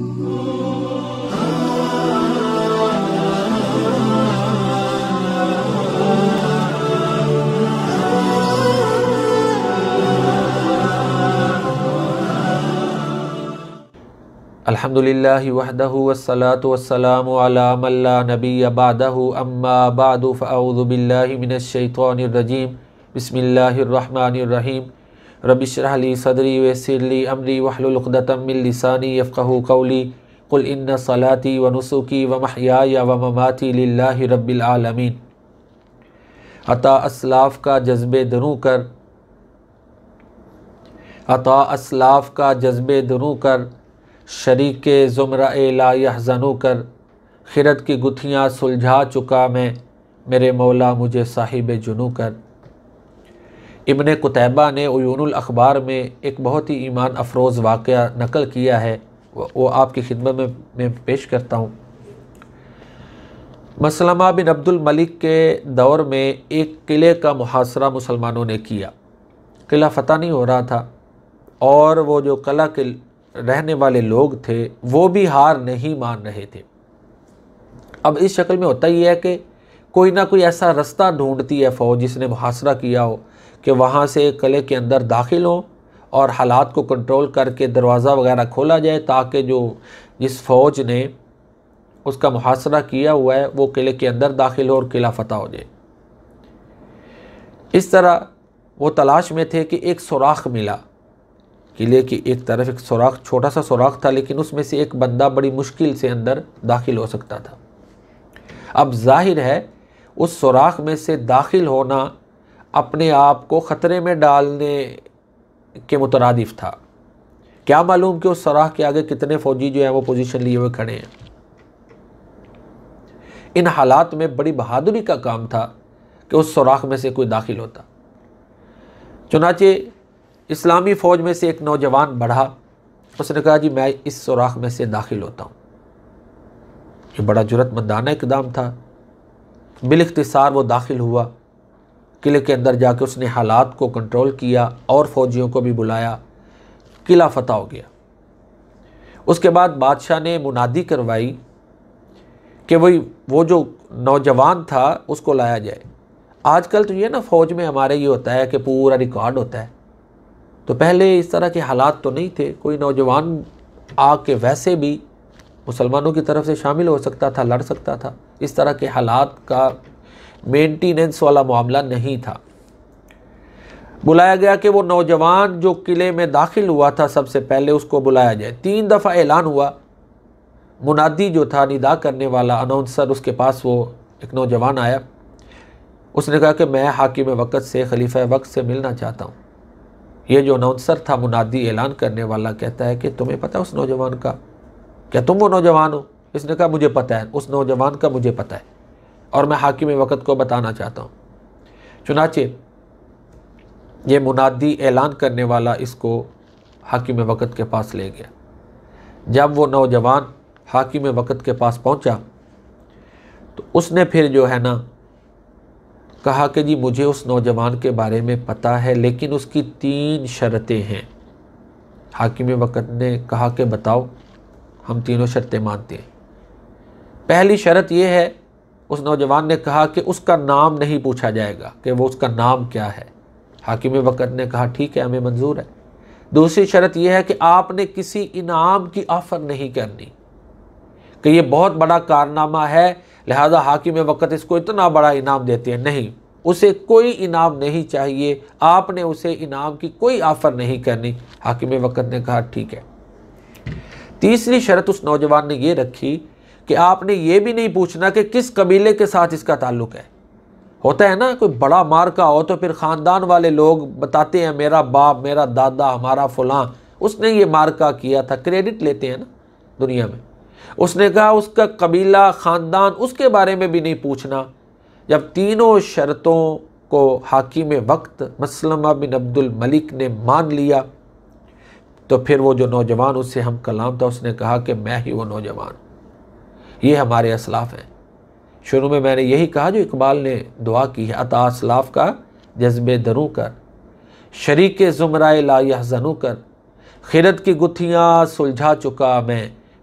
الحمدللہ وحدہ والصلاة والسلام علی من لا نبی بعدہ اما بعد فاعوذ باللہ من الشیطان الرجیم بسم اللہ الرحمن الرحیم رب اشرح لی صدری ویسر لی امری واحلل عقدۃ من لسانی یفقہوا قولی قل ان صلاتی ونسکی ومحیای ومماتی للہ رب العالمین۔ عطا اسلاف کا جذبے دروں کر، عطا اسلاف کا جذبے دروں کر، شریک زمرہ لا یحزنوں کر، خرد کی گتھیاں سلجھا چکا میں، میرے مولا مجھے صاحب جنوں کر۔ ابن قتیبہ نے عیون الاخبار میں ایک بہت ہی ایمان افروز واقعہ نقل کیا ہے، وہ آپ کی خدمت میں پیش کرتا ہوں۔ مسلمہ بن عبد الملک کے دور میں ایک قلعے کا محاصرہ مسلمانوں نے کیا۔ قلعہ فتح نہیں ہو رہا تھا، اور وہ جو قلعہ کے رہنے والے لوگ تھے وہ بھی ہار نہیں مان رہے تھے۔ اب اس شکل میں ہوتا ہی ہے کہ کوئی نہ کوئی ایسا رستہ ڈھونڈتی ہے فوج جس نے محاصرہ کیا ہو کہ وہاں سے قلعے کے اندر داخل ہوں اور حالات کو کنٹرول کر کے دروازہ وغیرہ کھولا جائے، تاکہ جس فوج نے اس کا محاصرہ کیا ہوا ہے وہ قلعے کے اندر داخل ہو اور قلعہ فتح ہو جائے۔ اس طرح وہ تلاش میں تھے کہ ایک سوراخ ملا۔ قلعے کی ایک طرف ایک سوراخ، چھوٹا سا سوراخ تھا، لیکن اس میں سے ایک بندہ بڑی مشکل سے اندر داخل ہو سکتا تھا۔ اب ظاہر ہے اس سوراخ میں سے داخل ہونا اپنے آپ کو خطرے میں ڈالنے کے مترادف تھا۔ کیا معلوم کہ اس سوراخ کے آگے کتنے فوجی جو ہیں وہ پوزیشن لیے ہوئے کھڑے ہیں۔ ان حالات میں بڑی بہادری کا کام تھا کہ اس سوراخ میں سے کوئی داخل ہوتا۔ چنانچہ اسلامی فوج میں سے ایک نوجوان بڑھا، اس نے کہا جی میں اس سوراخ میں سے داخل ہوتا ہوں۔ یہ بڑا جرأت مندانہ اقدام تھا۔ بالاختصار وہ داخل ہوا، قلعے کے اندر جا کے اس نے حالات کو کنٹرول کیا اور فوجیوں کو بھی بلایا، قلعہ فتح ہو گیا۔ اس کے بعد بادشاہ نے منادی کروائی کہ وہ جو نوجوان تھا اس کو لایا جائے۔ آج کل تو یہ نا فوج میں ہمارے یہ ہوتا ہے کہ پورا ریکارڈ ہوتا ہے، تو پہلے اس طرح کے حالات تو نہیں تھے۔ کوئی نوجوان آ کے ویسے بھی مسلمانوں کی طرف سے شامل ہو سکتا تھا، لڑ سکتا تھا۔ اس طرح کے حالات کا مینٹیننس والا معاملہ نہیں تھا۔ بلایا گیا کہ وہ نوجوان جو قلعے میں داخل ہوا تھا سب سے پہلے اس کو بلایا جائے۔ 3 دفعہ اعلان ہوا۔ منادی جو تھا، ندا کرنے والا اناؤنسر، اس کے پاس وہ ایک نوجوان آیا۔ اس نے کہا کہ میں حاکم وقت سے، خلیفہ وقت سے ملنا چاہتا ہوں۔ یہ جو اناؤنسر تھا، منادی اعلان کرنے والا، کہتا ہے کہ تمہیں پتہ ہے اس نوجوان کا؟ کیا تم وہ نوجوان ہو؟ اس نے کہا مجھے پتہ ہے، اس نوجوان کا مجھے پتہ ہے، اور میں حاکم وقت کو بتانا چاہتا ہوں۔ چنانچہ یہ منادی اعلان کرنے والا اس کو حاکم وقت کے پاس لے گیا۔ جب وہ نوجوان حاکم وقت کے پاس پہنچا تو اس نے پھر جو ہے نا کہا کہ جی مجھے اس نوجوان کے بارے میں پتہ ہے، لیکن اس کی 3 شرطیں ہیں۔ حاکم وقت نے کہا کہ بتاؤ، ہم تینوں شرطیں مانتے ہیں۔ پہلی شرط یہ ہے، اس نوجوان نے کہا کہ اس کا نام نہیں پوچھا جائے گا کہ وہ اس کا نام کیا ہے۔ حاکم وقت نے کہا ٹھیک ہے، ہمیں منظور ہے۔ دوسری شرط یہ ہے کہ آپ نے کسی انعام کی آفر نہیں کرنی، کہ یہ بہت بڑا کارنامہ ہے لہذا حاکم وقت اس کو اتنا بڑا انعام دیتے ہیں، نہیں، اسے کوئی انعام نہیں چاہیے، آپ نے اسے انعام کی کوئی آفر نہیں کرنی۔ حاکم وقت نے کہا ٹھیک ہے۔ تیسری شرط اس نوجوان نے یہ رکھی کہ آپ نے یہ بھی نہیں پوچھنا کہ کس قبیلے کے ساتھ اس کا تعلق ہے۔ ہوتا ہے نا کوئی بڑا مارکا ہو تو پھر خاندان والے لوگ بتاتے ہیں میرا باپ، میرا دادا، ہمارا فلاں اس نے یہ مارکا کیا تھا، کریڈٹ لیتے ہیں نا دنیا میں۔ اس نے کہا اس کا قبیلہ، خاندان، اس کے بارے میں بھی نہیں پوچھنا۔ جب تینوں شرطوں کو حاکم وقت مسلمہ بن عبد الملک نے مان لیا تو پھر وہ جو نوجوان اس سے ہم کلام تھا اس نے کہا کہ میں ہی وہ نوجوان، یہ ہمارے اسلاف ہیں۔ شروع میں نے یہی کہا جو اقبال نے دعا کی ہے، عطا اسلاف کا جذبے دروں کر، شریک زمرہ لا یحزنوں کر، خرد کی گتھیاں سلجھا چکا میں،